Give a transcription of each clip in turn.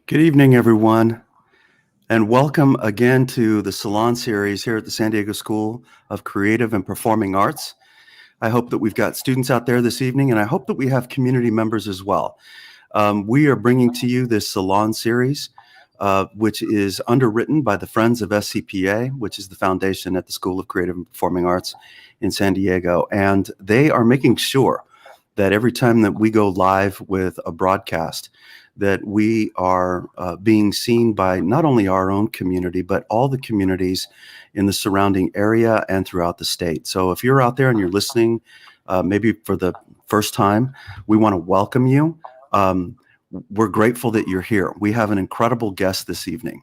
Good evening, everyone, and welcome again to the Salon series here at the San Diego School of Creative and Performing Arts. I hope that we've got students out there this evening, and I hope that we have community members as well. We are bringing to you this Salon series, which is underwritten by the Friends of SCPA, which is the foundation at the School of Creative and Performing Arts in San Diego. And they are making sure that every time that we go live with a broadcast, that we are being seen by not only our own community, but all the communities in the surrounding area and throughout the state. So if you're out there and you're listening, maybe for the first time, we want to welcome you. We're grateful that you're here. We have an incredible guest this evening.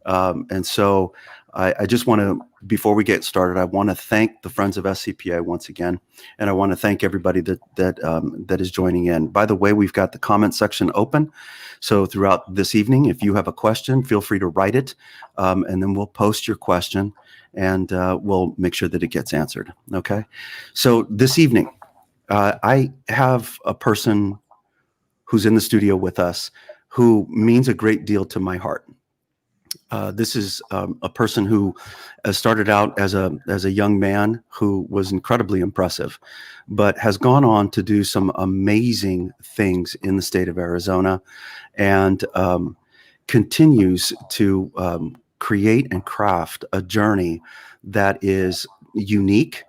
And so I just want to, before we get started, I want to thank the Friends of SCPA once again, and I want to thank everybody that is joining in. By the way, we've got the comment section open, so throughout this evening, if you have a question, feel free to write it, and then we'll post your question, and we'll make sure that it gets answered. Okay, so this evening, I have a person who's in the studio with us who means a great deal to my heart. This is a person who started out as a young man who was incredibly impressive, but has gone on to do some amazing things in the state of Arizona, and continues to create and craft a journey that is unique,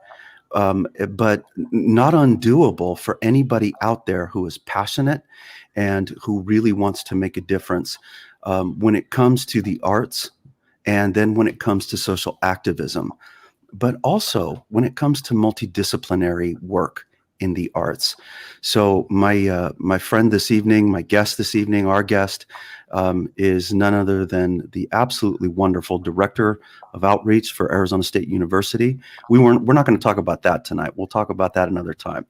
but not undoable for anybody out there who is passionate and who really wants to make a difference when it comes to the arts, and then when it comes to social activism, but also when it comes to multidisciplinary work in the arts. So my friend this evening, my guest this evening, our guest is none other than the absolutely wonderful Director of Outreach for Arizona State University. We're not going to talk about that tonight. We'll talk about that another time.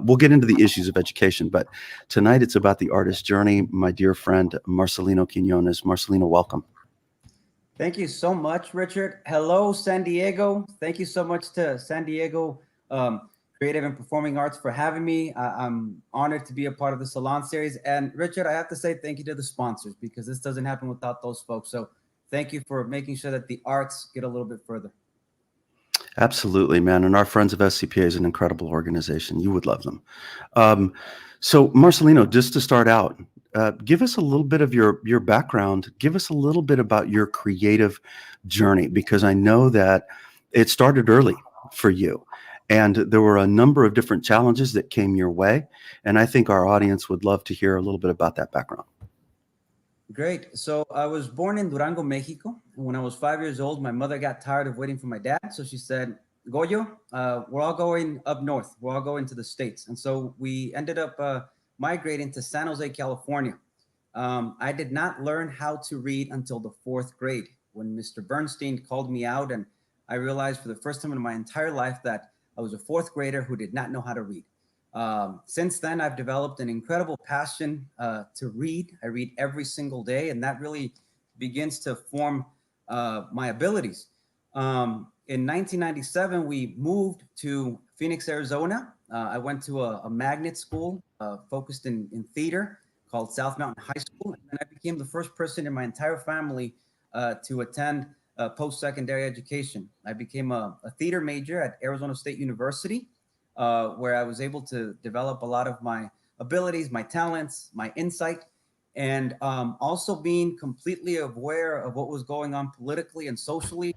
We'll get into the issues of education, but tonight it's about the artist journey. My dear friend, Marcelino Quinonez. Marcelino, welcome. Thank you so much, Richard. Hello, San Diego. Thank you so much to San Diego Creative and Performing Arts for having me. I'm honored to be a part of the Salon series. And Richard, I have to say thank you to the sponsors, because this doesn't happen without those folks. So thank you for making sure that the arts get a little bit further. Absolutely, man. And our Friends of SCPA is an incredible organization. You would love them. So Marcelino, just to start out, give us a little bit of your background. Give us a little bit about your creative journey, because I know that it started early for you, and there were a number of different challenges that came your way. And I think our audience would love to hear a little bit about that background. Great. So I was born in Durango, Mexico. And when I was 5 years old, my mother got tired of waiting for my dad. So she said, Goyo, we're all going up north. We're all going to the States. And so we ended up migrating to San Jose, California. I did not learn how to read until the fourth grade, when Mr. Bernstein called me out, and I realized for the first time in my entire life that I was a fourth grader who did not know how to read. Since then, I've developed an incredible passion to read. I read every single day, and that really begins to form my abilities. In 1997, we moved to Phoenix, Arizona. I went to a magnet school focused in theater called South Mountain High School, and I became the first person in my entire family to attend post-secondary education. I became a theater major at Arizona State University, where I was able to develop a lot of my abilities, my talents, my insight, and also being completely aware of what was going on politically and socially.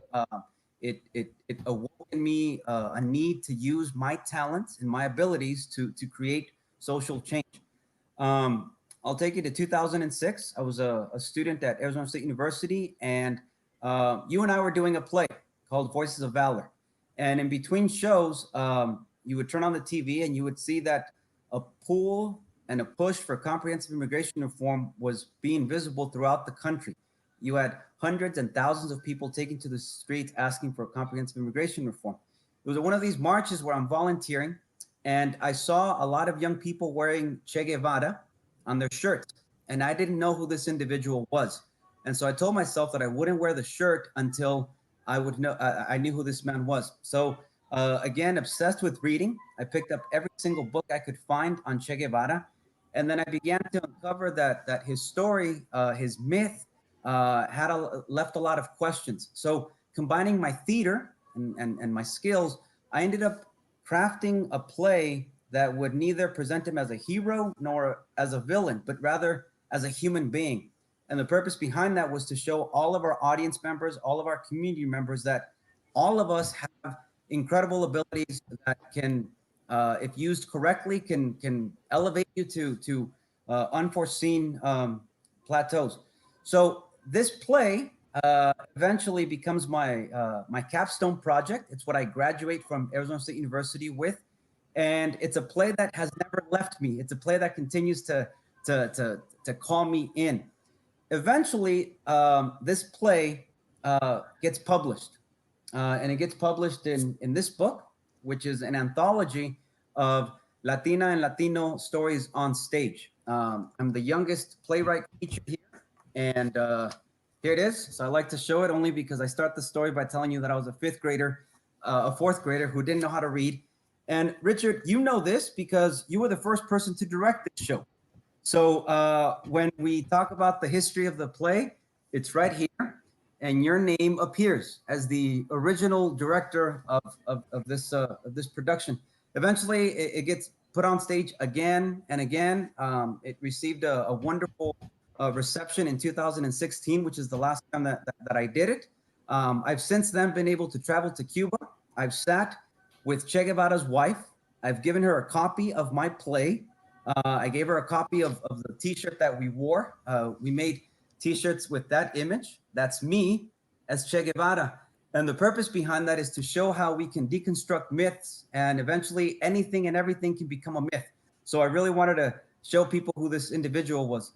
It awoke in me a need to use my talents and my abilities to create social change. I'll take you to 2006. I was a student at Arizona State University, and you and I were doing a play called Voices of Valor. And in between shows, you would turn on the TV and you would see that a pull and a push for comprehensive immigration reform was being visible throughout the country. You had hundreds and thousands of people taking to the streets asking for comprehensive immigration reform. It was one of these marches where I'm volunteering, and I saw a lot of young people wearing Che Guevara on their shirts, and I didn't know who this individual was. And so I told myself that I wouldn't wear the shirt until I would know I knew who this man was. So again, obsessed with reading, I picked up every single book I could find on Che Guevara, And then I began to uncover that his story, his myth, left a lot of questions. So combining my theater and my skills, I ended up crafting a play that would neither present him as a hero nor as a villain, but rather as a human being. And the purpose behind that was to show all of our audience members, all of our community members, that all of us have incredible abilities that can, if used correctly, can elevate you to unforeseen plateaus. So this play eventually becomes my capstone project. It's what I graduate from Arizona State University with, and it's a play that has never left me. It's a play that continues to call me in. Eventually, this play gets published, and it gets published in this book, which is an anthology of Latina and Latino stories on stage. I'm the youngest playwright featured here, and here it is. So I like to show it only because I start the story by telling you that I was a fourth grader who didn't know how to read. And Richard, you know this because you were the first person to direct this show. So when we talk about the history of the play, it's right here, and your name appears as the original director of this production. Eventually, it gets put on stage again and again. It received a wonderful reception in 2016, which is the last time that I did it. I've since then been able to travel to Cuba. I've sat with Che Guevara's wife. I've given her a copy of my play. I gave her a copy of the T-shirt that we wore. We made T-shirts with that image. That's me as Che Guevara. And the purpose behind that is to show how we can deconstruct myths, and eventually anything and everything can become a myth. So I really wanted to show people who this individual was.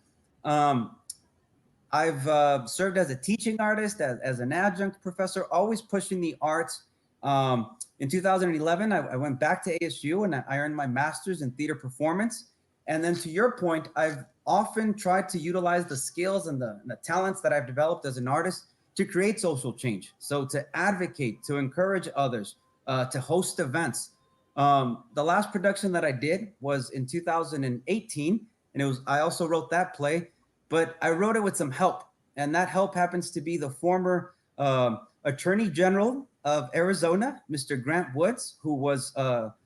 I've served as a teaching artist, as an adjunct professor, always pushing the arts. In 2011, I went back to ASU and I earned my master's in theater performance. And then to your point, I've often tried to utilize the skills and the talents that I've developed as an artist to create social change. So to advocate, to encourage others, to host events. The last production that I did was in 2018, and I also wrote that play, but I wrote it with some help. And that help happens to be the former Attorney General of Arizona, Mr. Grant Woods, who was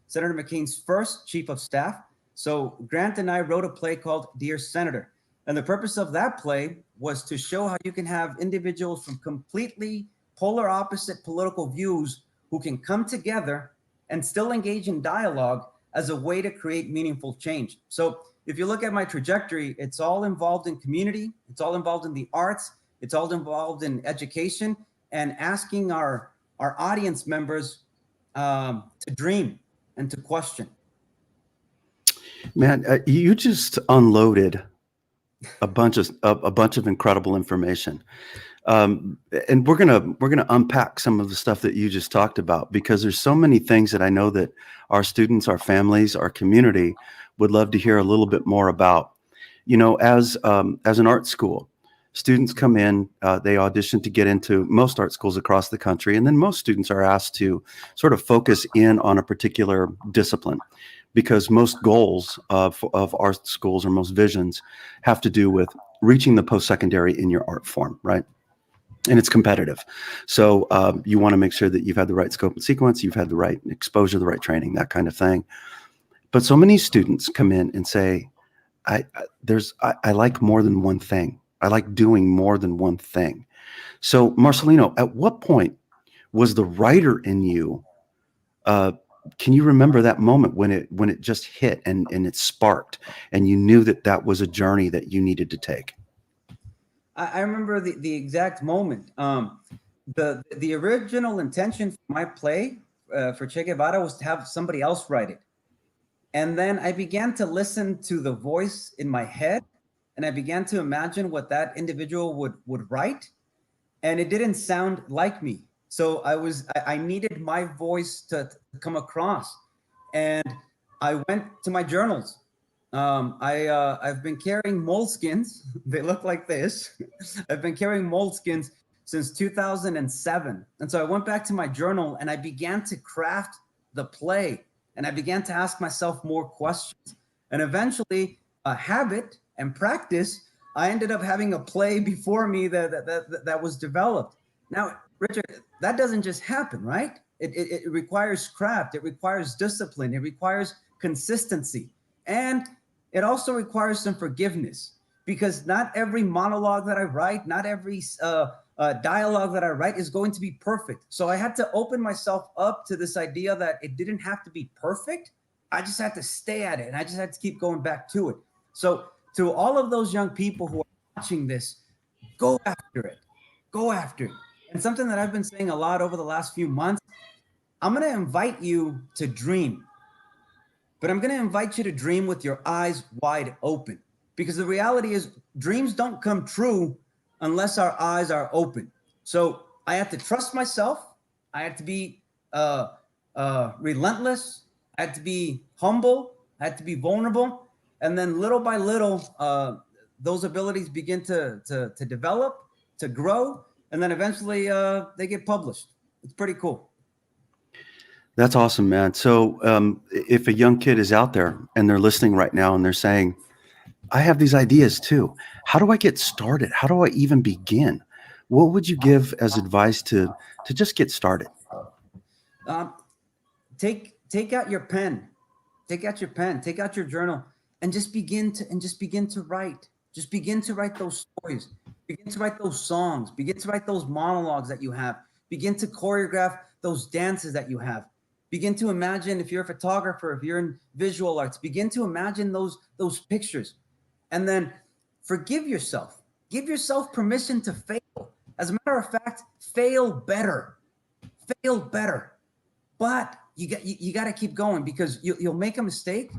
Senator McCain's first chief of staff. So Grant and I wrote a play called Dear Senator. And the purpose of that play was to show how you can have individuals from completely polar opposite political views who can come together and still engage in dialogue as a way to create meaningful change. So if you look at my trajectory, it's all involved in community, it's all involved in the arts, it's all involved in education, and asking our audience members to dream and to question. Man, you just unloaded a bunch of incredible information, and we're gonna unpack some of the stuff that you just talked about, because there's so many things that I know that our students, our families, our community would love to hear a little bit more about. You know, as an art school, students come in, they audition to get into most art schools across the country, and then most students are asked to sort of focus in on a particular discipline, because most goals of art schools, or most visions, have to do with reaching the post-secondary in your art form, right? And it's competitive. So you want to make sure that you've had the right scope and sequence, you've had the right exposure, the right training, that kind of thing. But so many students come in and say, I like more than one thing. I like doing more than one thing. So Marcelino, at what point was the writer in you, can you remember that moment when it just hit and it sparked, and you knew that was a journey that you needed to take? I remember the exact moment. The original intention for my play for Che Guevara was to have somebody else write it. And then I began to listen to the voice in my head, and I began to imagine what that individual would write. And it didn't sound like me. So I needed my voice to come across. And I went to my journals. I've been carrying moleskins. They look like this. I've been carrying moleskins since 2007. And so I went back to my journal and I began to craft the play. And I began to ask myself more questions. And eventually habit and practice, I ended up having a play before me that was developed. Now, Richard, that doesn't just happen, right? It requires craft, it requires discipline, it requires consistency, and it also requires some forgiveness, because not every monologue that I write, not every dialogue that I write is going to be perfect. So I had to open myself up to this idea that it didn't have to be perfect. I just had to stay at it, and I just had to keep going back to it. So to all of those young people who are watching this, go after it. Go after it. And something that I've been saying a lot over the last few months, I'm going to invite you to dream, but I'm going to invite you to dream with your eyes wide open, because the reality is dreams don't come true unless our eyes are open. So I had to trust myself. I had to be relentless. I had to be humble. I had to be vulnerable. And then little by little, those abilities begin to develop, to grow, and then eventually they get published. It's pretty cool. That's awesome, man. So if a young kid is out there and they're listening right now and they're saying, I have these ideas too. How do I get started? How do I even begin? What would you give as advice to just get started? Take out your pen, take out your journal, and just begin to write. Just begin to write those stories. Begin to write those songs. Begin to write those monologues that you have. Begin to choreograph those dances that you have. Begin to imagine, if you're a photographer, if you're in visual arts, begin to imagine those pictures. And then forgive yourself. Give yourself permission to fail. As a matter of fact, fail better. Fail better. But you got to keep going, because you'll make a mistake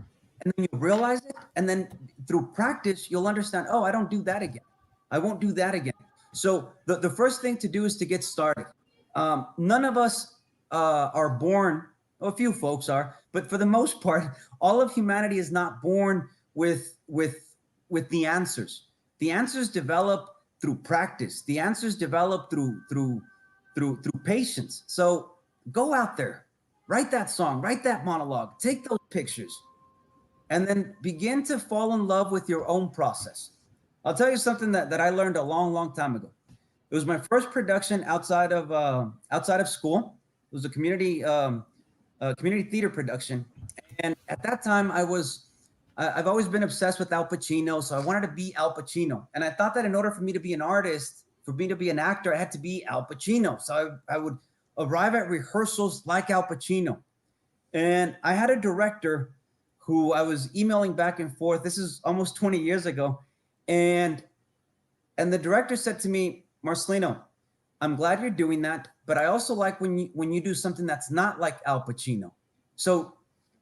and then you realize it. And then through practice, you'll understand, oh, I don't do that again. I won't do that again. So the first thing to do is to get started. None of us are born, a few folks are, but for the most part, all of humanity is not born with the answers. The answers develop through practice. The answers develop through patience. So go out there, write that song, write that monologue, take those pictures, and then begin to fall in love with your own process. I'll tell you something that I learned a long time ago. It was my first production outside of school. It was a community theater production, and at that time I've always been obsessed with Al Pacino, so I wanted to be Al Pacino, and I thought that in order for me to be an artist, for me to be an actor, I had to be Al Pacino. So I would arrive at rehearsals like Al Pacino, and I had a director who I was emailing back and forth. This is almost 20 years ago, and the director said to me, Marcelino, I'm glad you're doing that, but I also like when you do something that's not like Al Pacino. So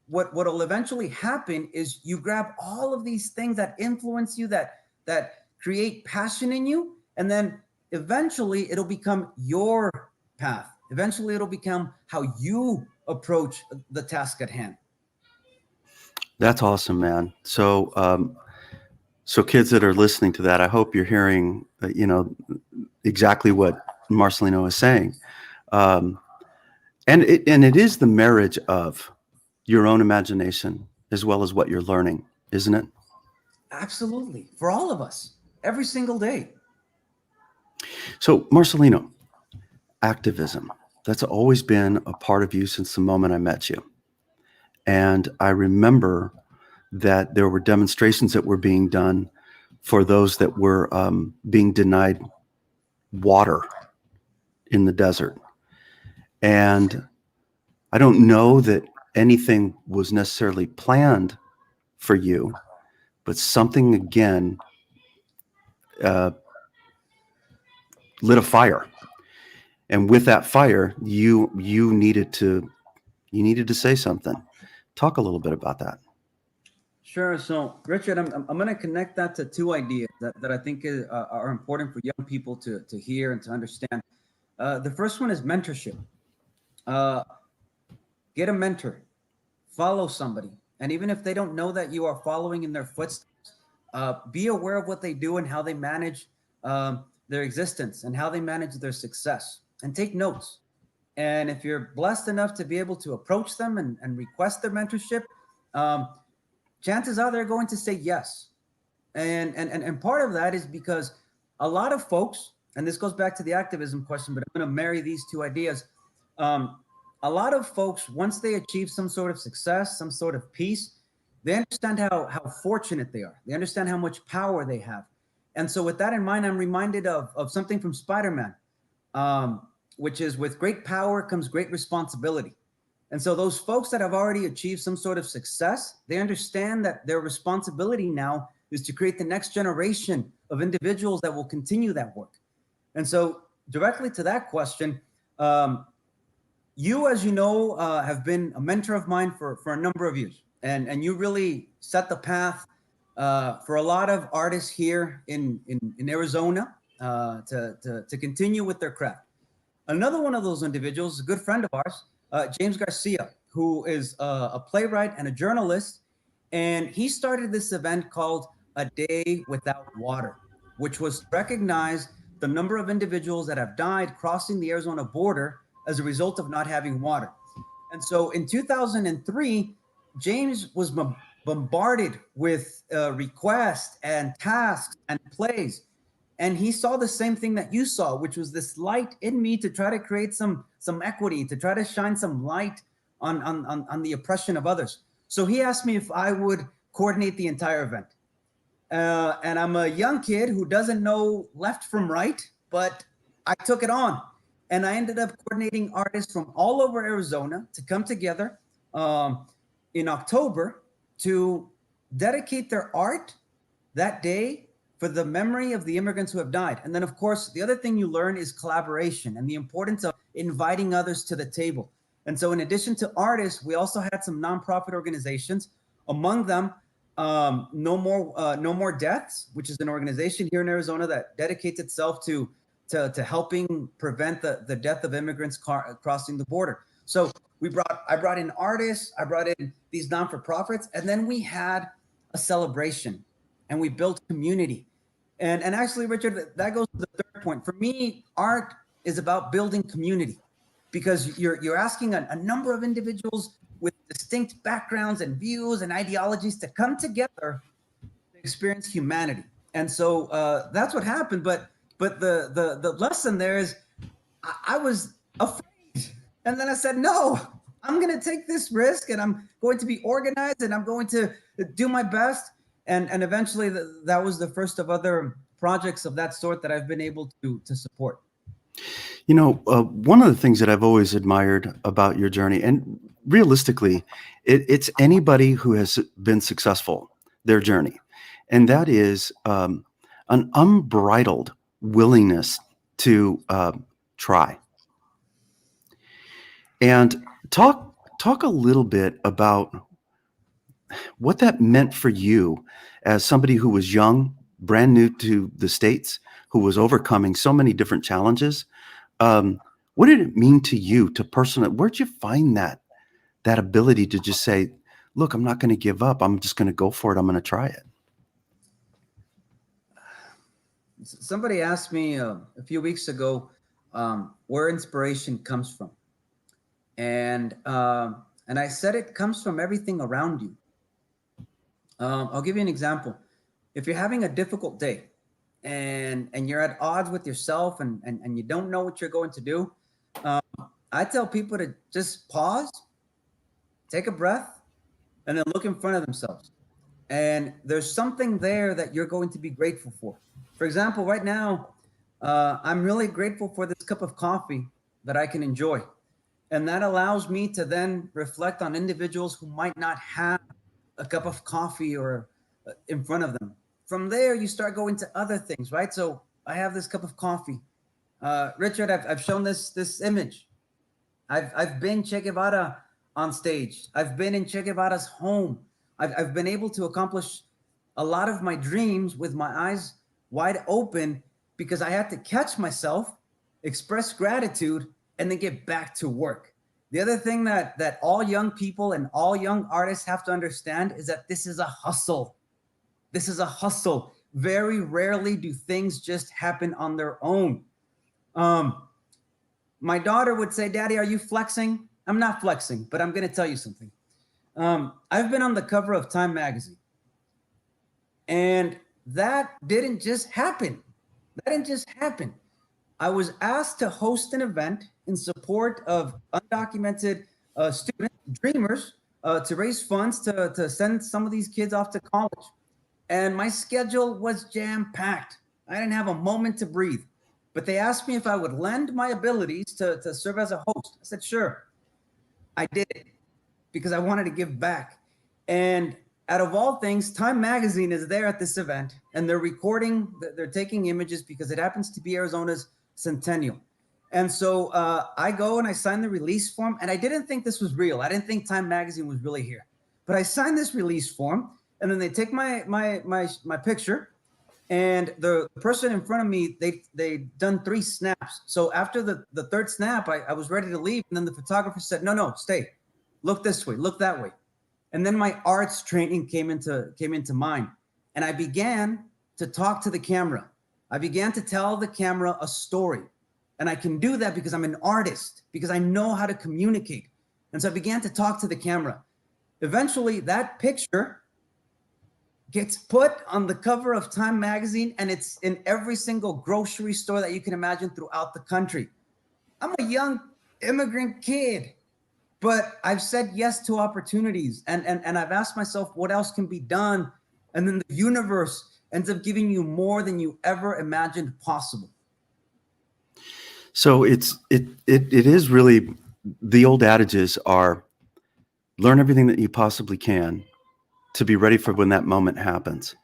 what'll eventually happen is you grab all of these things that influence you, that create passion in you, and then eventually it'll become your path. Eventually it'll become how you approach the task at hand. That's awesome, man. So kids that are listening to that, I hope you're hearing, exactly what Marcelino is saying. And it is the marriage of your own imagination as well as what you're learning, isn't it? Absolutely. For all of us, every single day. So Marcelino, activism, that's always been a part of you since the moment I met you. And I remember that there were demonstrations that were being done for those that were being denied water in the desert. And I don't know that anything was necessarily planned for you, but something again lit a fire. And with that fire, you needed to say something. Talk a little bit about that. Sure. So, Richard, I'm going to connect that to two ideas that I think are important for young people to hear and to understand. The first one is mentorship. Get a mentor, follow somebody. And even if they don't know that you are following in their footsteps, be aware of what they do and how they manage their existence and how they manage their success, and take notes. And if you're blessed enough to be able to approach them and request their mentorship, chances are they're going to say yes. And part of that is because a lot of folks, and this goes back to the activism question, but I'm going to marry these two ideas. Um, a lot of folks, once they achieve some sort of success, some sort of peace, they understand how fortunate they are. They understand how much power they have. And so with that in mind, I'm reminded of something from Spider-Man, which is, with great power comes great responsibility. And so those folks that have already achieved some sort of success, they understand that their responsibility now is to create the next generation of individuals that will continue that work. And so directly to that question, you, as you know, have been a mentor of mine for a number of years. And you really set the path for a lot of artists here in Arizona to continue with their craft. Another one of those individuals, a good friend of ours, James Garcia, who is a playwright and a journalist. And he started this event called A Day Without Water, which was to recognize the number of individuals that have died crossing the Arizona border as a result of not having water. And so in 2003, James was bombarded with requests and tasks and plays. And he saw the same thing that you saw, which was this light in me to try to create some equity, to try to shine some light on the oppression of others. So he asked me if I would coordinate the entire event. And I'm a young kid who doesn't know left from right, but I took it on. And I ended up coordinating artists from all over Arizona to come together in October to dedicate their art that day for the memory of the immigrants who have died. And then, of course, the other thing you learn is collaboration and the importance of inviting others to the table. And so in addition to artists, we also had some nonprofit organizations, among them No More Deaths, which is an organization here in Arizona that dedicates itself to helping prevent the death of immigrants crossing the border. So I brought in artists, I brought in these non-for-profits, and then we had a celebration and we built community. And actually, Richard, that goes to the third point. For me, art is about building community, because you're asking a number of individuals with distinct backgrounds and views and ideologies to come together to experience humanity. And so that's what happened. But the lesson there is I was afraid. And then I said, no, I'm going to take this risk, and I'm going to be organized, and I'm going to do my best. And eventually that was the first of other projects of that sort that I've been able to support. You know, one of the things that I've always admired about your journey, and realistically, it's anybody who has been successful, their journey, and that is an unbridled willingness to try. And talk a little bit about what that meant for you as somebody who was young, brand new to the States, who was overcoming so many different challenges. What did it mean to you to personally, where'd you find that ability to just say, look, I'm not going to give up. I'm just going to go for it. I'm going to try it. Somebody asked me a few weeks ago where inspiration comes from. And I said it comes from everything around you. I'll give you an example. If you're having a difficult day and you're at odds with yourself and you don't know what you're going to do, I tell people to just pause, take a breath, and then look in front of themselves. And there's something there that you're going to be grateful for. For example, right now, I'm really grateful for this cup of coffee that I can enjoy. And that allows me to then reflect on individuals who might not have a cup of coffee or in front of them. From there, you start going to other things, right? So I have this cup of coffee. Richard, I've shown this image. I've been Che Guevara on stage. I've been in Che Guevara's home. I've been able to accomplish a lot of my dreams with my eyes wide open, because I had to catch myself, express gratitude, and then get back to work. The other thing that all young people and all young artists have to understand is that this is a hustle. This is a hustle. Very rarely do things just happen on their own. My daughter would say, Daddy, are you flexing? I'm not flexing, but I'm going to tell you something. I've been on the cover of Time magazine. And that didn't just happen. That didn't just happen. I was asked to host an event in support of undocumented students, dreamers, to raise funds to send some of these kids off to college. And my schedule was jam packed. I didn't have a moment to breathe. But they asked me if I would lend my abilities to serve as a host. I said, sure. I did it because I wanted to give back. And out of all things, Time Magazine is there at this event and they're recording, they're taking images because it happens to be Arizona's centennial. And so I go and I sign the release form, and I didn't think this was real. I didn't think Time Magazine was really here, but I signed this release form, and then they take my picture, and the person in front of me, they done 3 snaps. So after the third snap, I was ready to leave, and then the photographer said, no, stay, look this way, look that way. And then my arts training came into mind, and I began to talk to the camera. I began to tell the camera a story. And I can do that because I'm an artist, because I know how to communicate. And so I began to talk to the camera. Eventually, that picture gets put on the cover of Time Magazine, and it's in every single grocery store that you can imagine throughout the country. I'm a young immigrant kid, but I've said yes to opportunities, and I've asked myself what else can be done. And then the universe ends up giving you more than you ever imagined possible. So it is really, the old adages are learn everything that you possibly can to be ready for when that moment happens.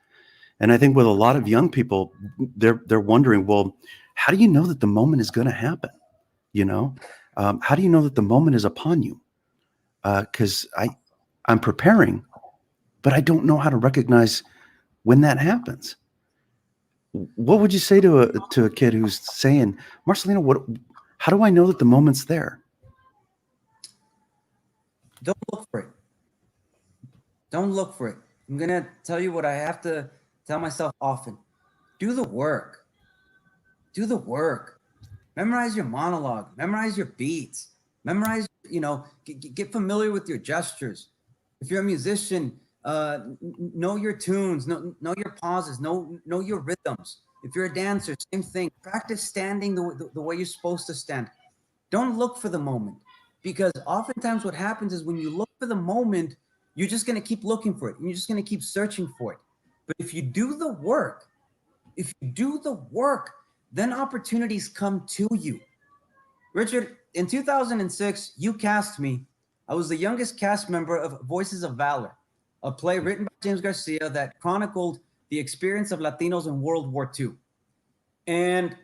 And I think with a lot of young people, they're wondering, well, how do you know that the moment is going to happen? You know, how do you know that the moment is upon you? Because I'm preparing, but I don't know how to recognize when that happens. What would you say to a kid who's saying, Marcelino, how do I know that the moment's there? Don't look for it. Don't look for it. I'm going to tell you what I have to tell myself often. Do the work. Do the work. Memorize your monologue. Memorize your beats. Memorize, get familiar with your gestures. If you're a musician, know your tunes, know your pauses, know your rhythms. If you're a dancer, same thing. Practice standing the way you're supposed to stand. Don't look for the moment, because oftentimes what happens is when you look for the moment, you're just going to keep looking for it, and you're just going to keep searching for it. But if you do the work, then opportunities come to you. Richard, in 2006, you cast me. I was the youngest cast member of Voices of Valor, a play written by James Garcia that chronicled the experience of Latinos in World War II. And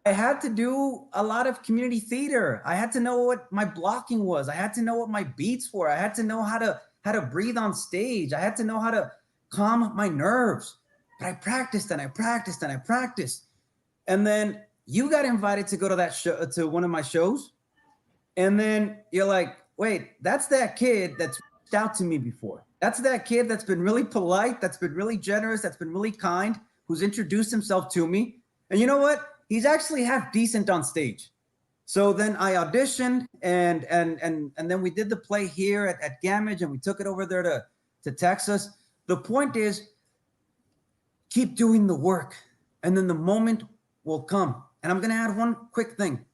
I had to do a lot of community theater. I had to know what my blocking was. I had to know what my beats were. I had to know how to breathe on stage. I had to know how to calm my nerves. But I practiced and I practiced and I practiced. And then you got invited to go to that show, to one of my shows. And then you're like, wait, that's that kid that's reached out to me before. That's that kid that's been really polite, that's been really generous, that's been really kind, who's introduced himself to me. And you know what? He's actually half decent on stage. So then I auditioned, and then we did the play here at Gamage, and we took it over there to Texas. The point is, keep doing the work, and then the moment will come. And I'm going to add one quick thing.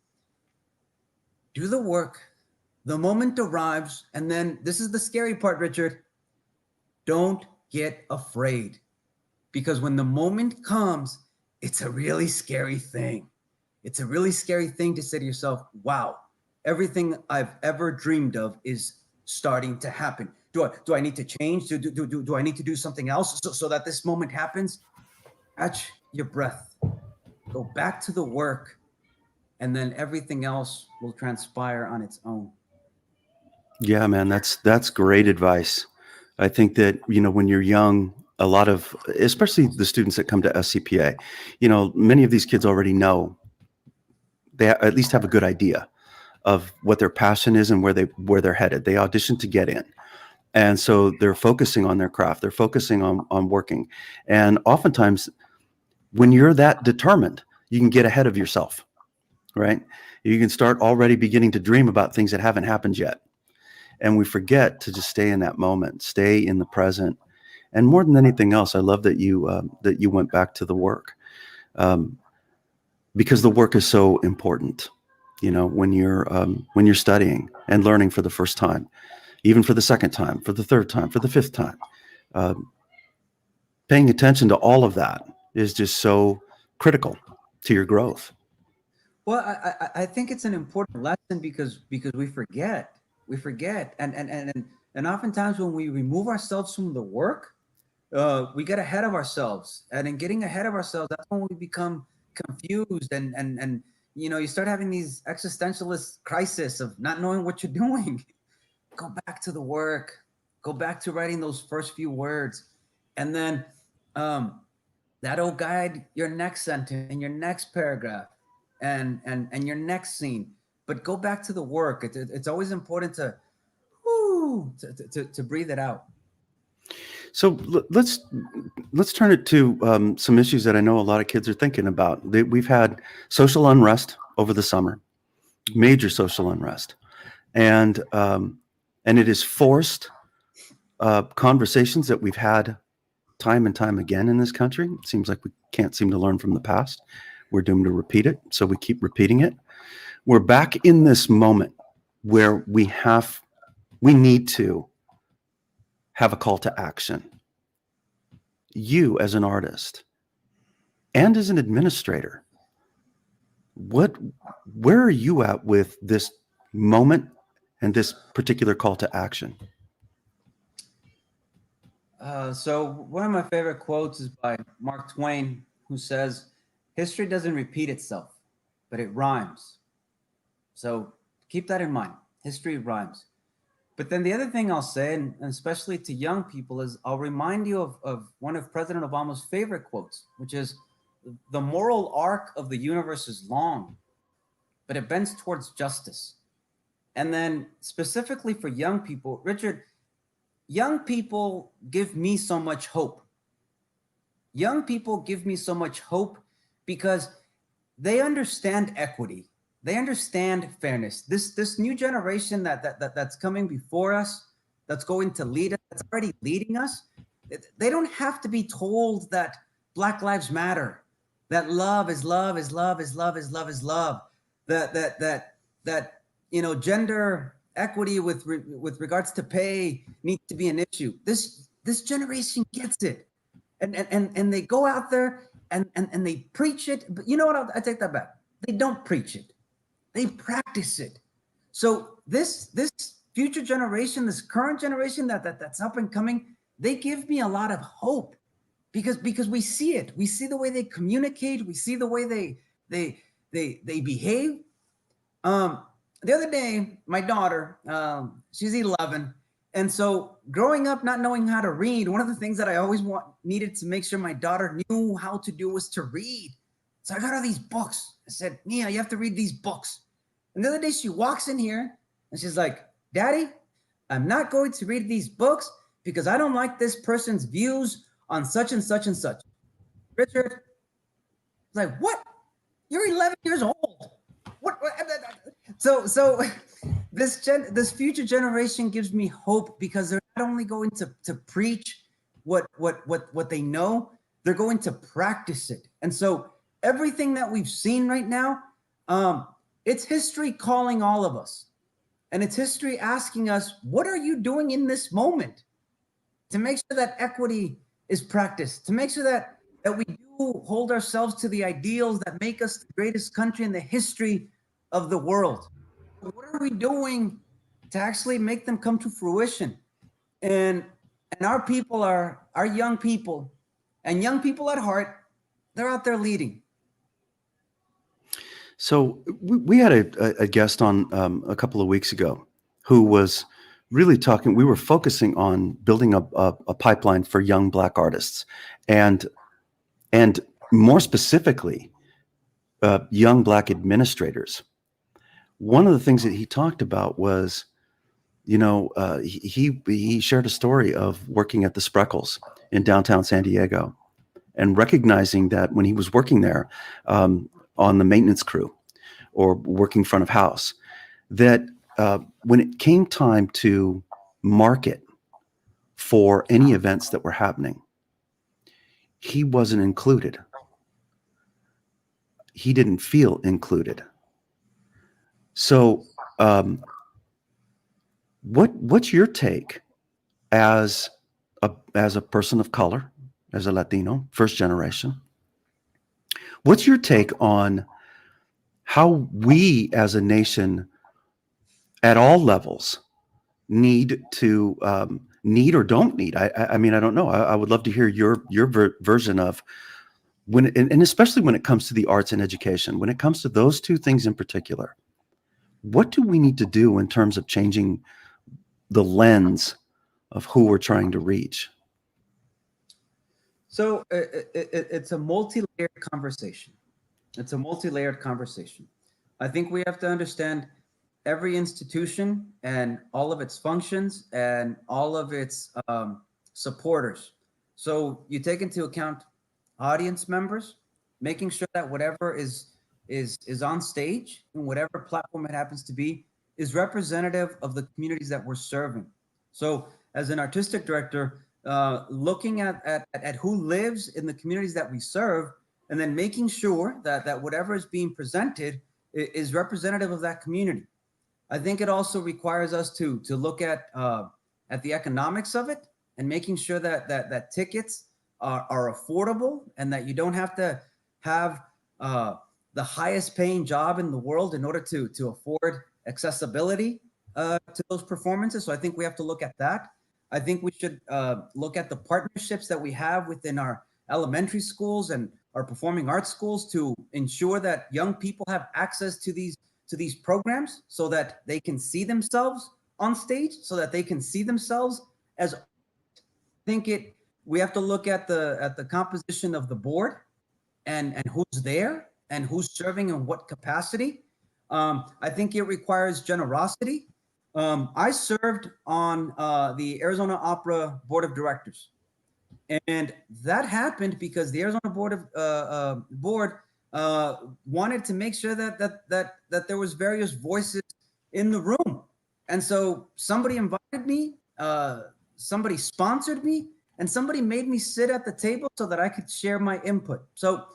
Do the work. The moment arrives, and then this is the scary part, Richard. Don't get afraid, because when the moment comes, it's a really scary thing. It's a really scary thing to say to yourself, wow, everything I've ever dreamed of is starting to happen. Do I need to change? Do I need to do something else so that this moment happens? Catch your breath. Go back to the work, and then everything else will transpire on its own. Yeah, man, that's great advice. I think that, when you're young, a lot of, especially the students that come to SCPA, many of these kids already know, they at least have a good idea of what their passion is and where they're headed. They audition to get in. And so they're focusing on their craft. They're focusing on working. And oftentimes when you're that determined, you can get ahead of yourself, right? You can start already beginning to dream about things that haven't happened yet. And we forget to just stay in that moment, stay in the present, And more than anything else, I love that you went back to the work, because the work is so important. When you're studying and learning for the first time, even for the second time, for the third time, for the fifth time, paying attention to all of that is just so critical to your growth. Well, I think it's an important lesson because we forget, and oftentimes when we remove ourselves from the work, we get ahead of ourselves, and in getting ahead of ourselves, that's when we become confused, and you start having these existentialist crisis of not knowing what you're doing. Go back to the work, go back to writing those first few words, and then um, that'll guide your next sentence and your next paragraph and your next scene. But go back to the work. It's always important to, to breathe it out. So let's turn it to some issues that I know a lot of kids are thinking about. We've had social unrest over the summer, major social unrest, and it has forced conversations that we've had time and time again in this country. It seems like we can't seem to learn from the past. We're doomed to repeat it, so we keep repeating it. We're back in this moment where we need to have a call to action. You as an artist and as an administrator, where are you at with this moment and this particular call to action? So one of my favorite quotes is by Mark Twain, who says, "History doesn't repeat itself, but it rhymes." So keep that in mind. History rhymes. But then the other thing I'll say, and especially to young people, is I'll remind you of one of President Obama's favorite quotes, which is, "The moral arc of the universe is long, but it bends towards justice." And then specifically for young people, Richard, young people give me so much hope. Young people give me so much hope because they understand equity. They understand fairness. This new generation that's coming before us, that's going to lead us, that's already leading us. They don't have to be told that Black Lives Matter, that love is love is love is love is love is love, that gender equity with regards to pay needs to be an issue. This generation gets it, and they go out there and they preach it. But you know what? I take that back. They don't preach it. They practice it. So this future generation, this current generation that's up and coming, they give me a lot of hope because we see it. We see the way they communicate. We see the way they behave. The other day, my daughter, she's 11, and so growing up not knowing how to read, one of the things that I always needed to make sure my daughter knew how to do was to read. So I got her these books. I said, "Mia, you have to read these books." And the other day she walks in here and she's like, "Daddy, I'm not going to read these books because I don't like this person's views on such and such and such." Richard, it's like, "What? You're 11 years old. What?" So this future generation gives me hope because they're not only going to preach what they know, they're going to practice it. And so everything that we've seen right now, it's history calling all of us. And it's history asking us, what are you doing in this moment to make sure that equity is practiced, to make sure that we do hold ourselves to the ideals that make us the greatest country in the history of the world? What are we doing to actually make them come to fruition? And our people are our young people, and young people at heart, they're out there leading. So we had a guest on a couple of weeks ago who was really talking. We were focusing on building a pipeline for young Black artists, and more specifically, young Black administrators. One of the things that he talked about was, he shared a story of working at the Spreckles in downtown San Diego, and recognizing that when he was working there on the maintenance crew or working front of house, that when it came time to market for any events that were happening. He wasn't included. He didn't feel included. So, what's your take as a person of color, as a Latino, first generation? What's your take on how we as a nation at all levels need to need or don't need? I mean, I don't know. I would love to hear your version of when, and especially when it comes to the arts and education, when it comes to those two things in particular, what do we need to do in terms of changing the lens of who we're trying to reach? So it's a multi-layered conversation. It's a multi-layered conversation. I think we have to understand every institution and all of its functions and all of its supporters. So you take into account audience members, making sure that whatever is on stage and whatever platform it happens to be is representative of the communities that we're serving. So as an artistic director, looking at who lives in the communities that we serve, and then making sure that whatever is being presented is representative of that community. I think it also requires us to look at the economics of it and making sure that tickets are affordable and that you don't have to have the highest paying job in the world in order to afford accessibility to those performances. So I think we have to look at that. I think we should look at the partnerships that we have within our elementary schools and our performing arts schools to ensure that young people have access to these programs so that they can see themselves on stage, so that they can see themselves as. I think we have to look at the composition of the board and who's there and who's serving in what capacity. I think it requires generosity. I served on the Arizona Opera Board of Directors, and that happened because the Arizona Board wanted to make sure that there was various voices in the room, and so somebody invited me, somebody sponsored me, and somebody made me sit at the table so that I could share my input. So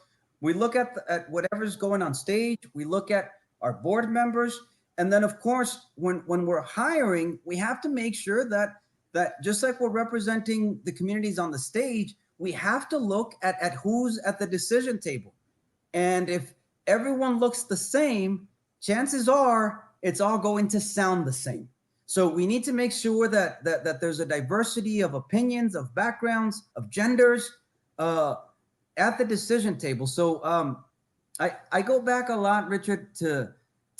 we look at whatever's going on stage. We look at our board members. And then, of course, when we're hiring, we have to make sure that just like we're representing the communities on the stage, we have to look at who's at the decision table. And if everyone looks the same, chances are it's all going to sound the same. So we need to make sure that there's a diversity of opinions, of backgrounds, of genders at the decision table. So I go back a lot, Richard, to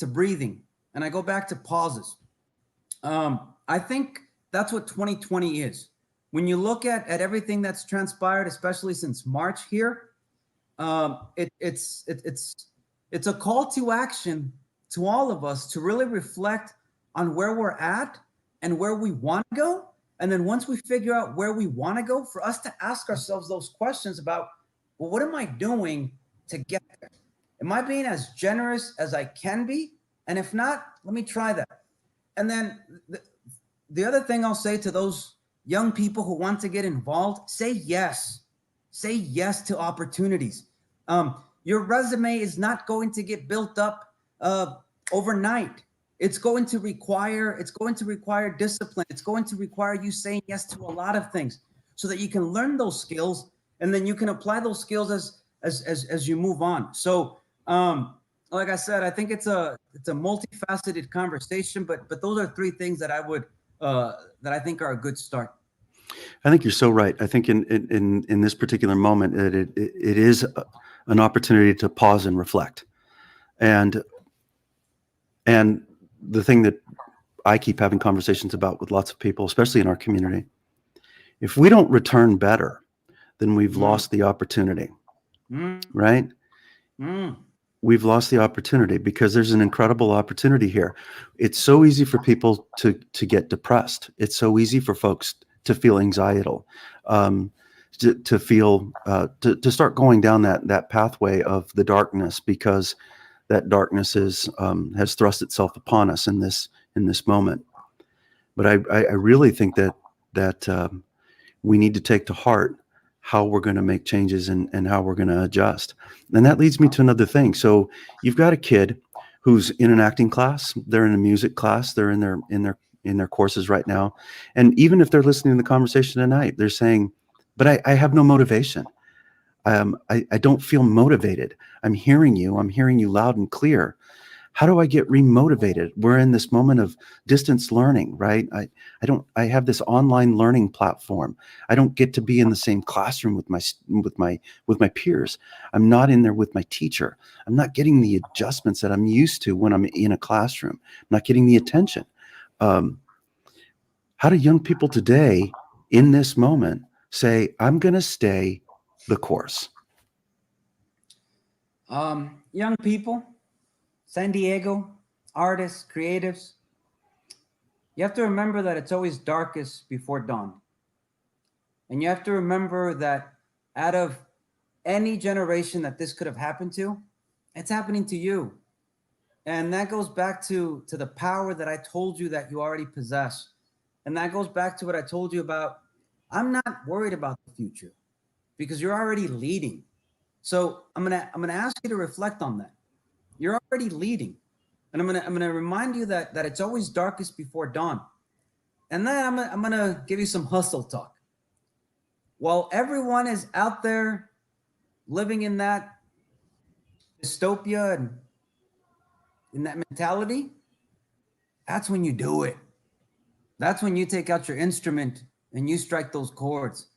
breathing. And I go back to pauses. I think that's what 2020 is. When you look at everything that's transpired, especially since March here, it's a call to action to all of us to really reflect on where we're at and where we want to go. And then once we figure out where we want to go, for us to ask ourselves those questions about, well, what am I doing to get there? Am I being as generous as I can be? And if not, let me try that. And then the other thing I'll say to those young people who want to get involved, say yes. Say yes to opportunities. Your resume is not going to get built up overnight. It's going to require discipline. It's going to require you saying yes to a lot of things so that you can learn those skills and then you can apply those skills as you move on. So like I said, I think it's a multifaceted conversation, but those are three things that I think are a good start. I think you're so right. I think in this particular moment, it is an opportunity to pause and reflect. And the thing that I keep having conversations about with lots of people, especially in our community, if we don't return better, then we've lost the opportunity, right? We've lost the opportunity because there's an incredible opportunity here. It's so easy for people to get depressed. It's so easy for folks to feel anxietal, to feel to start going down that pathway of the darkness, because that darkness has thrust itself upon us in this moment. But I really think that we need to take to heart how we're going to make changes and how we're going to adjust. And that leads me to another thing. So you've got a kid who's in an acting class, they're in a music class, they're in their courses right now. And even if they're listening to the conversation tonight, they're saying, but I have no motivation. I don't feel motivated. I'm hearing you loud and clear. How do I get remotivated? We're in this moment of distance learning, right? I have this online learning platform. I don't get to be in the same classroom with my peers. I'm not in there with my teacher. I'm not getting the adjustments that I'm used to when I'm in a classroom. I'm not getting the attention. How do young people today in this moment say, I'm going to stay the course? Young people, San Diego, artists, creatives, you have to remember that it's always darkest before dawn. And you have to remember that out of any generation that this could have happened to, it's happening to you. And that goes back to the power that I told you that you already possess. And that goes back to what I told you about, I'm not worried about the future because you're already leading. So I'm gonna ask you to reflect on that. You're already leading. And I'm gonna remind you that it's always darkest before dawn. And then I'm gonna give you some hustle talk. While everyone is out there living in that dystopia and in that mentality, that's when you do it. That's when you take out your instrument and you strike those chords.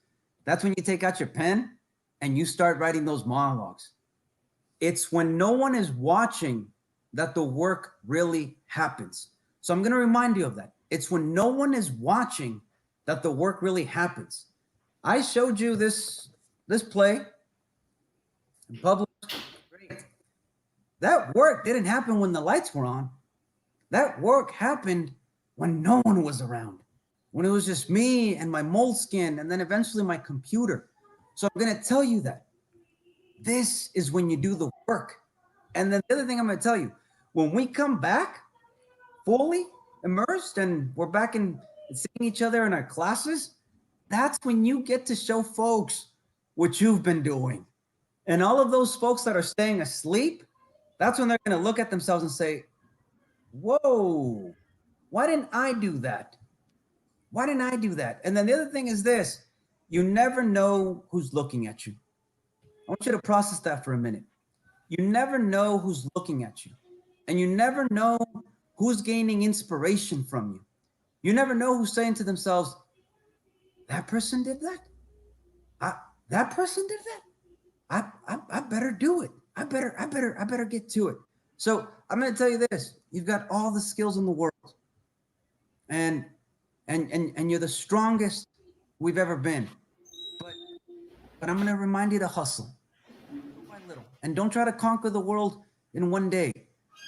That's when you take out your pen and you start writing those monologues. It's when no one is watching that the work really happens. So I'm going to remind you of that. It's when no one is watching that the work really happens. I showed you this play in public. Great. That work didn't happen when the lights were on. That work happened when no one was around, when it was just me and my moleskin and then eventually my computer. So I'm going to tell you that this is when you do the work. And then the other thing I'm going to tell you, when we come back fully immersed and we're back in seeing each other in our classes, that's when you get to show folks what you've been doing. And all of those folks that are staying asleep, that's when they're going to look at themselves and say, whoa, why didn't I do that? Why didn't I do that? And then the other thing is this, you never know who's looking at you. I want you to process that for a minute. You never know who's looking at you. And you never know who's gaining inspiration from you. You never know who's saying to themselves, that person did that? That person did that? I better do it. I better get to it. So I'm going to tell you this, you've got all the skills in the world. And you're the strongest we've ever been. But I'm going to remind you to hustle. Little by little. And don't try to conquer the world in one day.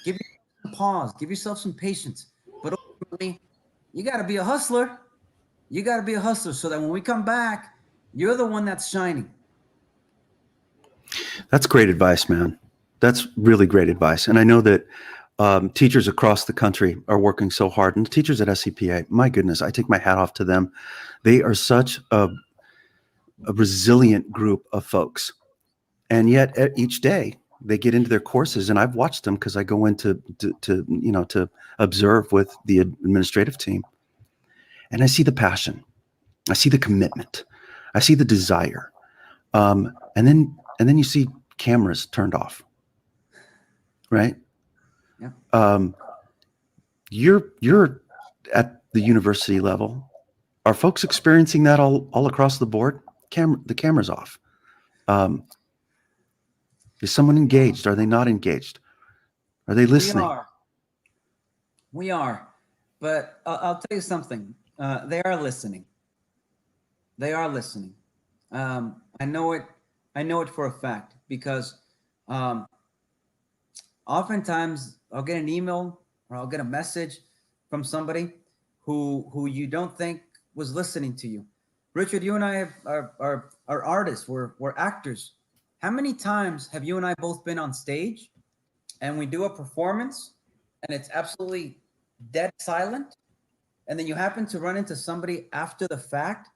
Give yourself some pause. Give yourself some patience. But ultimately, you got to be a hustler. You got to be a hustler so that when we come back, you're the one that's shining. That's great advice, man. That's really great advice. And I know that teachers across the country are working so hard, and teachers at SCPA, my goodness, I take my hat off to them. They are such a resilient group of folks. And yet each day they get into their courses, and I've watched them because I go in to observe with the administrative team. And I see the passion. I see the commitment. I see the desire. And then you see cameras turned off, right? Yeah. You're at the university level. Are folks experiencing that all across the board? The camera's off. Is someone engaged? Are they not engaged? Are they listening? We are. But I'll tell you something. They are listening. They are listening. I know it. I know it for a fact because oftentimes I'll get an email or I'll get a message from somebody who you don't think was listening to you. Richard, you and I are artists. We're actors. How many times have you and I both been on stage and we do a performance and it's absolutely dead silent, and then you happen to run into somebody after the fact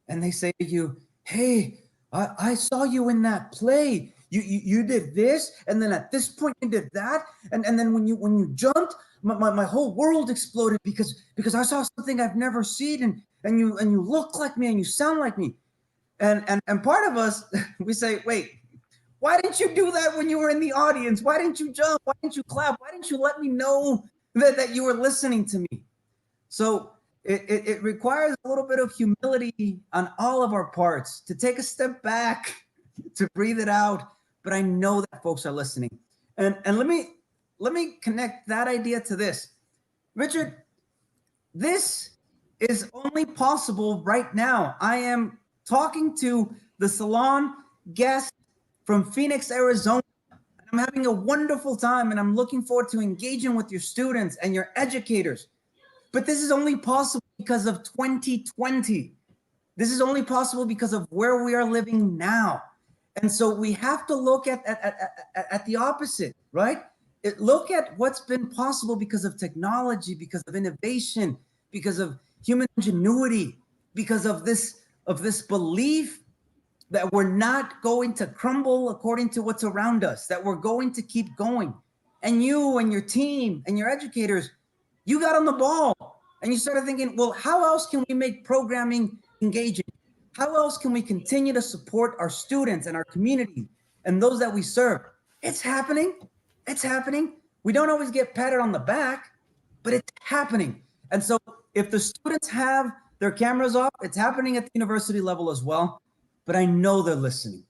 and they say to you, hey, I saw you in that play. You did this, and then at this point you did that, and then when you jumped, my whole world exploded because I saw something I've never seen, and you look like me and you sound like me. And part of us, we say, wait, why didn't you do that when you were in the audience? Why didn't you jump? Why didn't you clap? Why didn't you let me know that you were listening to me? So it requires a little bit of humility on all of our parts to take a step back, to breathe it out. But I know that folks are listening. And let me connect that idea to this. Richard, this is only possible right now. I am talking to the Salon guest from Phoenix, Arizona. I'm having a wonderful time, and I'm looking forward to engaging with your students and your educators. But this is only possible because of 2020. This is only possible because of where we are living now. And so we have to look at the opposite, right? Look at what's been possible because of technology, because of innovation, because of human ingenuity, because of this belief that we're not going to crumble according to what's around us, that we're going to keep going. And you and your team and your educators, you got on the ball and you started thinking, well, how else can we make programming engaging? How else can we continue to support our students and our community and those that we serve? It's happening. It's happening. We don't always get patted on the back, but it's happening. And so if the students have their cameras off, it's happening at the university level as well. But I know they're listening.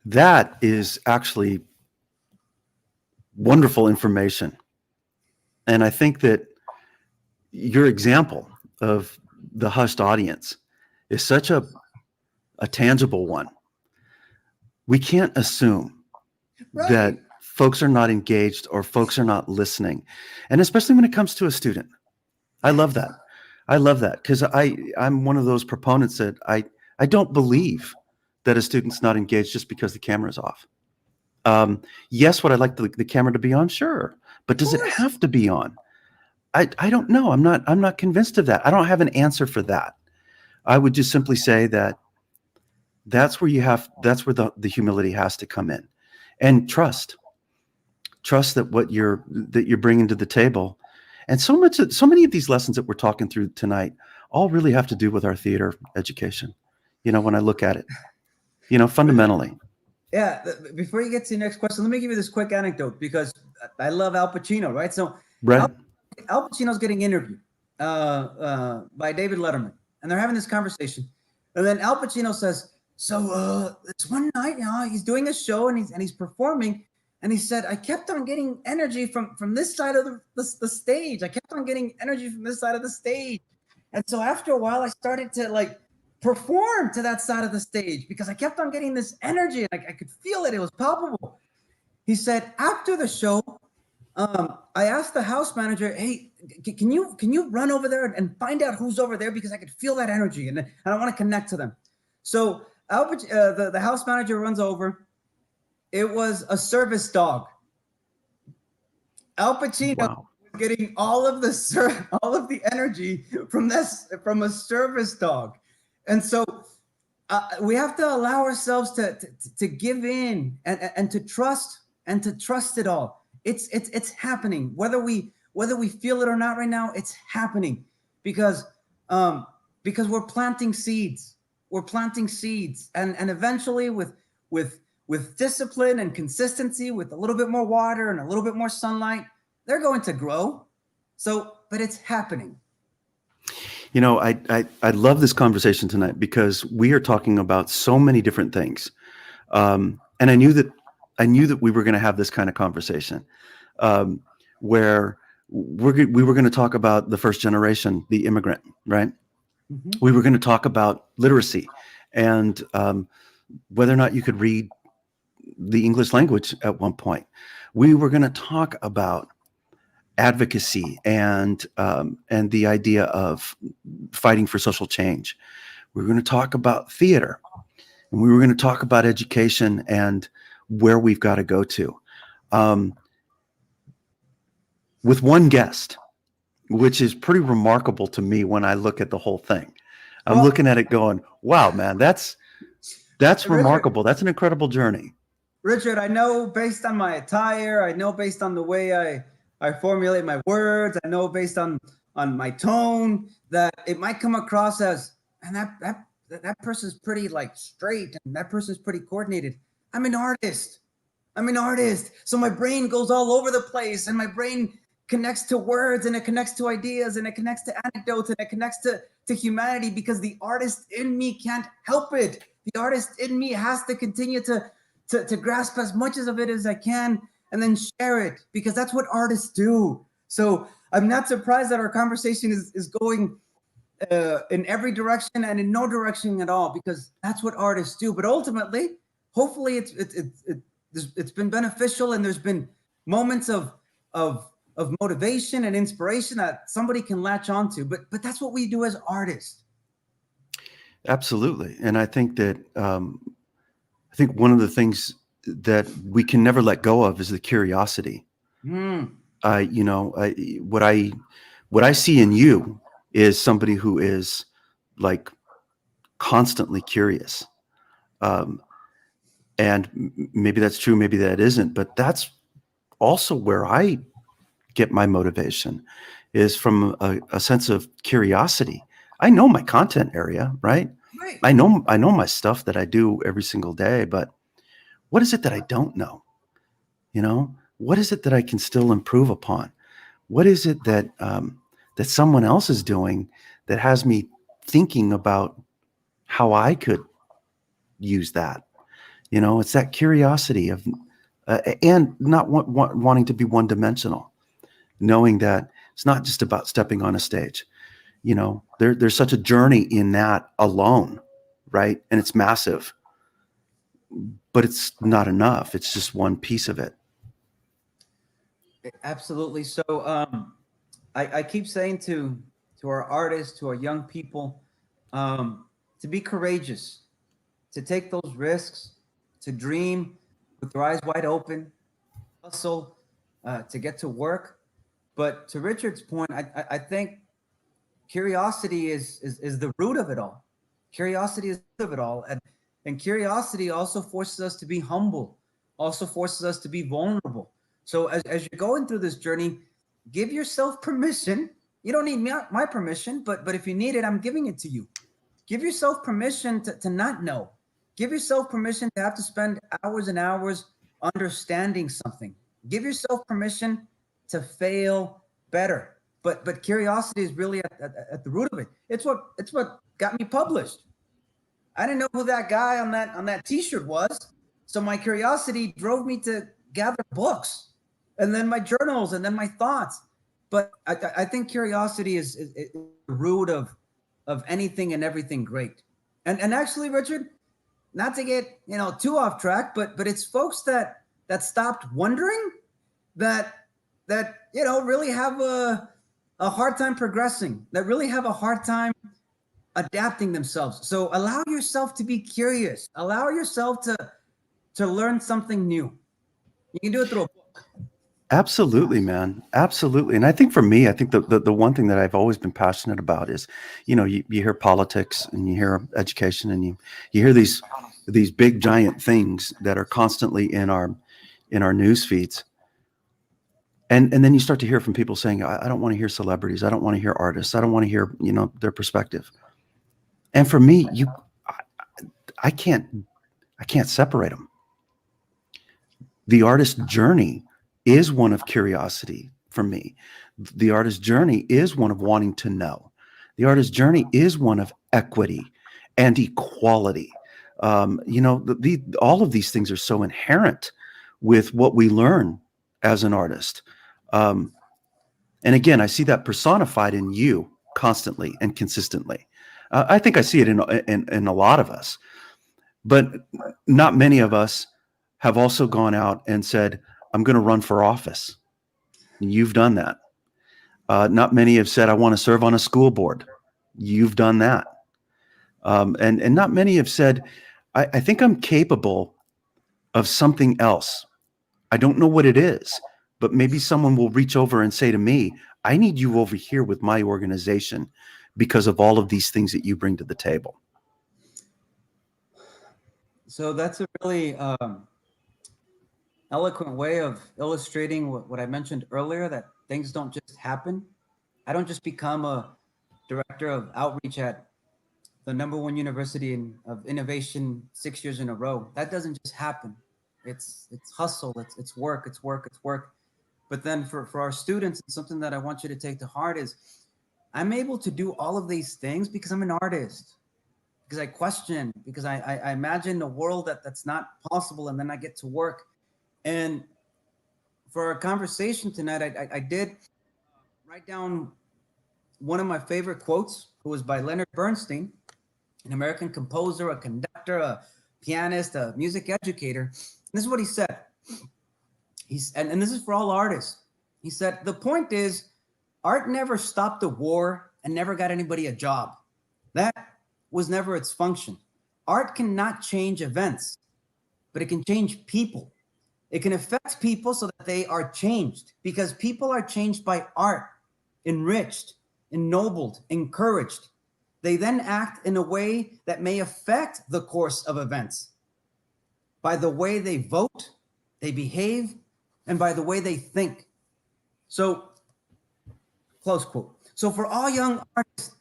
That is actually wonderful information. And I think that your example of the hushed audience is such a tangible one. We can't assume that folks are not engaged or folks are not listening. And especially when it comes to a student. I love that. I love that because I'm one of those proponents that I don't believe that a student's not engaged just because the camera's off. Yes, would I like the camera to be on? Sure. But does it have to be on? I don't know. I'm not convinced of that. I don't have an answer for that. I would just simply say that that's where the humility has to come in, and trust that what you're bringing to the table. And so many of these lessons that we're talking through tonight all really have to do with our theater education. When I look at it, fundamentally. Yeah. Before you get to the next question, let me give you this quick anecdote because I love Al Pacino, right? So Right. Al Pacino's getting interviewed by David Letterman, and they're having this conversation. And then Al Pacino says, so it's one night, he's doing a show and he's performing. And he said, I kept on getting energy from this side of the stage. I kept on getting energy from this side of the stage. And so after a while, I started to perform to that side of the stage because I kept on getting this energy and I could feel it. It was palpable. He said, after the show, I asked the house manager, hey, can you run over there and find out who's over there because I could feel that energy and I want to connect to them. So the house manager runs over. It was a service dog. Al Pacino was getting all of the energy from a service dog, and so we have to allow ourselves to give in and to trust it all. It's happening whether we feel it or not right now. It's happening because we're planting seeds. We're planting seeds, and eventually with discipline and consistency, with a little bit more water and a little bit more sunlight, they're going to grow. So, but it's happening. I love this conversation tonight because we are talking about so many different things. And I knew that we were going to have this kind of conversation where we were going to talk about the first generation, the immigrant, right? Mm-hmm. We were going to talk about literacy and whether or not you could read the English language at one point. We were going to talk about advocacy and the idea of fighting for social change. We were going to talk about theater, and we were going to talk about education and where we've got to go to. With one guest, which is pretty remarkable to me when I look at the whole thing. I'm Well, looking at it going, wow, man, that's Richard, remarkable. That's an incredible journey. Richard, I know based on my attire, I know based on the way I formulate my words, I know based on my tone that it might come across as, and that person's pretty like straight and that person's pretty coordinated. I'm an artist. I'm an artist. So my brain goes all over the place and my brain connects to words and it connects to ideas and it connects to anecdotes and it connects to humanity because the artist in me can't help it. The artist in me has to continue to grasp as much of it as I can and then share it because that's what artists do. So I'm not surprised that our conversation is going in every direction and in no direction at all because that's what artists do. But ultimately, hopefully, it's been beneficial and there's been moments of motivation and inspiration that somebody can latch onto. But that's what we do as artists. Absolutely. And I think that I think one of the things that we can never let go of is the curiosity. Mm. What I see in you is somebody who is like constantly curious. And maybe that's true, maybe that isn't, but that's also where I get my motivation is from a sense of curiosity. I know my content area, right? Right. I know my stuff that I do every single day, but what is it that I don't know? What is it that I can still improve upon? What is it that that someone else is doing that has me thinking about how I could use that? It's that curiosity of and not wanting to be one dimensional, knowing that it's not just about stepping on a stage. There's such a journey in that alone, right? And it's massive, but it's not enough. It's just one piece of it. Absolutely. So I keep saying to our artists, to our young people, to be courageous, to take those risks, to dream with their eyes wide open, hustle, to get to work. But to Richard's point, I think curiosity is the root of it all. Curiosity is the root of it all, and curiosity also forces us to be humble, also forces us to be vulnerable. So as you're going through this journey, give yourself permission. You don't need my permission, but if you need it, I'm giving it to you. Give yourself permission to not know. Give yourself permission to have to spend hours and hours understanding something. Give yourself permission to fail better. But curiosity is really at the root of it. It's what got me published. I didn't know who that guy on that T-shirt was, so my curiosity drove me to gather books, and then my journals, and then my thoughts. But I think curiosity is the root of anything and everything great. And actually, Richard, not to get too off track, but it's folks that stopped wondering that really have a hard time progressing, that really have a hard time adapting themselves. So allow yourself to be curious. Allow yourself to learn something new. You can do it through a book. Absolutely, man. Absolutely. And I think for me, I think the one thing that I've always been passionate about is, you hear politics and you hear education and you hear these big giant things that are constantly in our news feeds. And then you start to hear from people saying, I don't want to hear celebrities. I don't want to hear artists. I don't want to hear, their perspective. And for me, I can't separate them. The artist's journey is one of curiosity for me. The artist's journey is one of wanting to know. The artist's journey is one of equity and equality. All of these things are so inherent with what we learn as an artist. And again, I see that personified in you constantly and consistently. I think I see it in a lot of us, but not many of us have also gone out and said, I'm going to run for office. You've done that. Not many have said, I want to serve on a school board. You've done that. And not many have said, I think I'm capable of something else. I don't know what it is, but maybe someone will reach over and say to me, I need you over here with my organization because of all of these things that you bring to the table? So that's a really eloquent way of illustrating what I mentioned earlier, that things don't just happen. I don't just become a director of outreach at the #1 university of innovation 6 years in a row. That doesn't just happen. It's hustle, it's work, it's work, it's work. But then for our students, something that I want you to take to heart is I'm able to do all of these things because I'm an artist, because I question, because I imagine a world that's not possible, and then I get to work. And for our conversation tonight, I did write down one of my favorite quotes, who was by Leonard Bernstein, an American composer, a conductor, a pianist, a music educator. And this is what he said. And this is for all artists. He said, the point is, art never stopped a war and never got anybody a job. That was never its function. Art cannot change events, but it can change people. It can affect people so that they are changed, because people are changed by art, enriched, ennobled, encouraged. They then act in a way that may affect the course of events by the way they vote, they behave, and by the way they think. So, close quote. So for all young artists,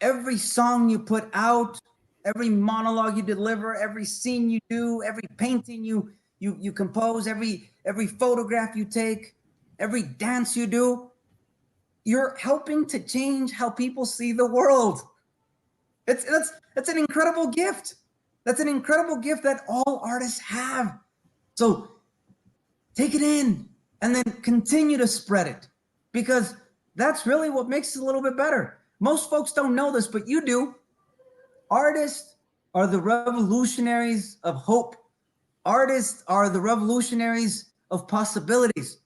every song you put out, every monologue you deliver, every scene you do, every painting you compose, every photograph you take, every dance you do, you're helping to change how people see the world. That's an incredible gift. That's an incredible gift that all artists have. So take it in and then continue to spread it, because that's really what makes it a little bit better. Most folks don't know this, but you do. Artists are the revolutionaries of hope. Artists are the revolutionaries of possibilities.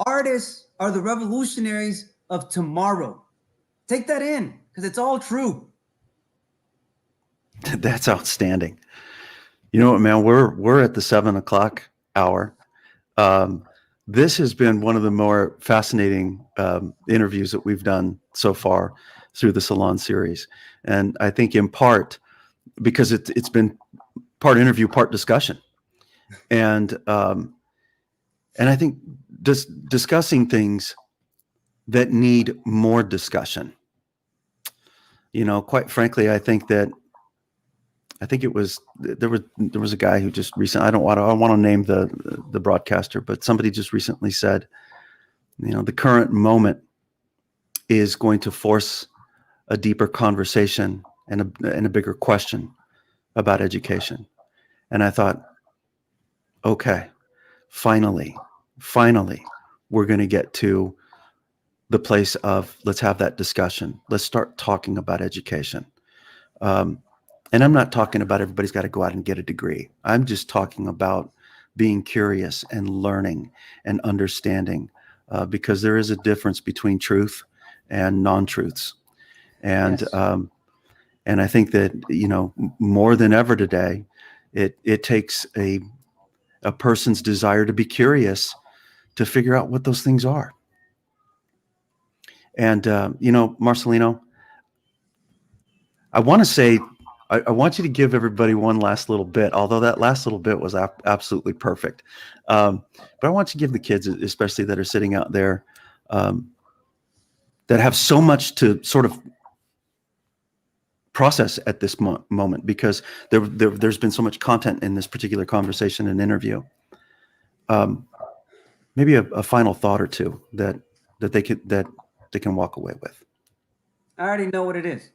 Artists are the revolutionaries of tomorrow. Take that in, because it's all true. That's outstanding. You know what, man? We're at the 7 o'clock hour. This has been one of the more fascinating interviews that we've done so far through the Salon series, and I think in part because it's been part interview, part discussion, and I think discussing things that need more discussion. You know, quite frankly, I think it was there was a guy who just recently, I don't want to name the broadcaster, but somebody just recently said, you know, the current moment is going to force a deeper conversation and a bigger question about education. And I thought, okay, finally, we're going to get to the place of let's have that discussion. Let's start talking about education. And I'm not talking about everybody's got to go out and get a degree. I'm just talking about being curious and learning and understanding, because there is a difference between truth and non-truths. And Yes. and I think that, you know, more than ever today, it takes a person's desire to be curious to figure out what those things are. And you know, Marcelino, I want to say, I want you to give everybody one last little bit, although that last little bit was absolutely perfect. But I want you to give the kids, especially that are sitting out there, that have so much to sort of process at this moment, because there's been so much content in this particular conversation and interview. Maybe a final thought or two that they can walk away with. I already know what it is.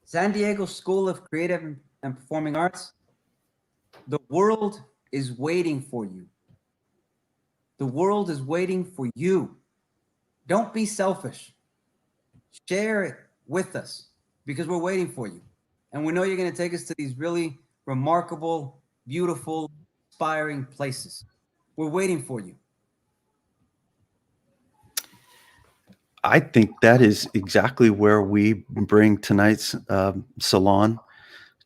San Diego School of Creative and Performing Arts, the world is waiting for you. The world is waiting for you. Don't be selfish. Share it with us, because we're waiting for you. And we know you're going to take us to these really remarkable, beautiful, inspiring places. We're waiting for you. I think that is exactly where we bring tonight's Salon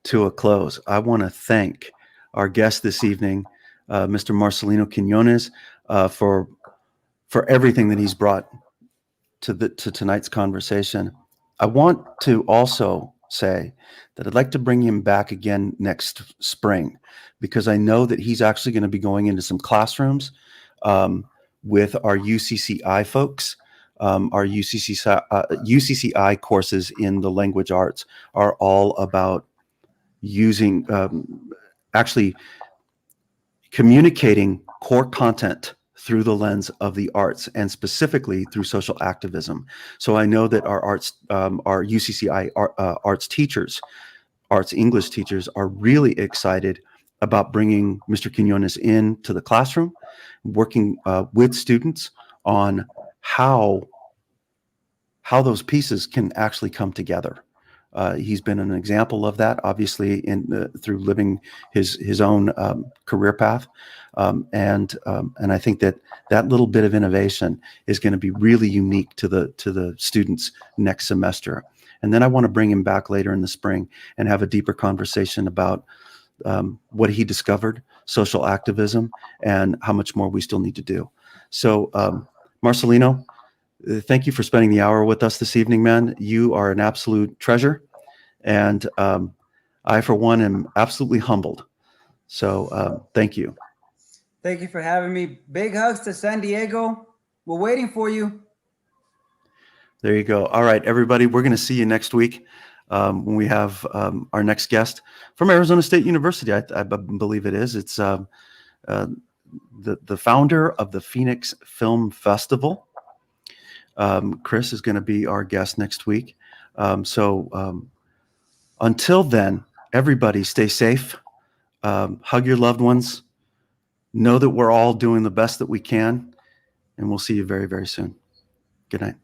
to a close. I want to thank our guest this evening, Mr. Marcelino Quinonez, for everything that he's brought to tonight's conversation. I want to also say that I'd like to bring him back again next spring, because I know that he's actually going to be going into some classrooms with our UCCI folks. Our UCCI courses in the language arts are all about using actually communicating core content through the lens of the arts, and specifically through social activism. So I know that our UCCI arts teachers, arts English teachers, are really excited about bringing Mr. Quinonez into the classroom, working with students on how those pieces can actually come together. He's been an example of that, obviously, through living his own career path, and I think that little bit of innovation is going to be really unique to the students next semester. And then I want to bring him back later in the spring and have a deeper conversation about what he discovered, social activism, and how much more we still need to do. So, Marcelino, thank you for spending the hour with us this evening, man. You are an absolute treasure. And I, for one, am absolutely humbled. So thank you. Thank you for having me. Big hugs to San Diego. We're waiting for you. There you go. All right, everybody, we're going to see you next week when we have our next guest from Arizona State University. I believe it is. It's the founder of the Phoenix Film Festival. Chris is going to be our guest next week. Until then, everybody stay safe, hug your loved ones, know that we're all doing the best that we can, and we'll see you very, very soon. Good night.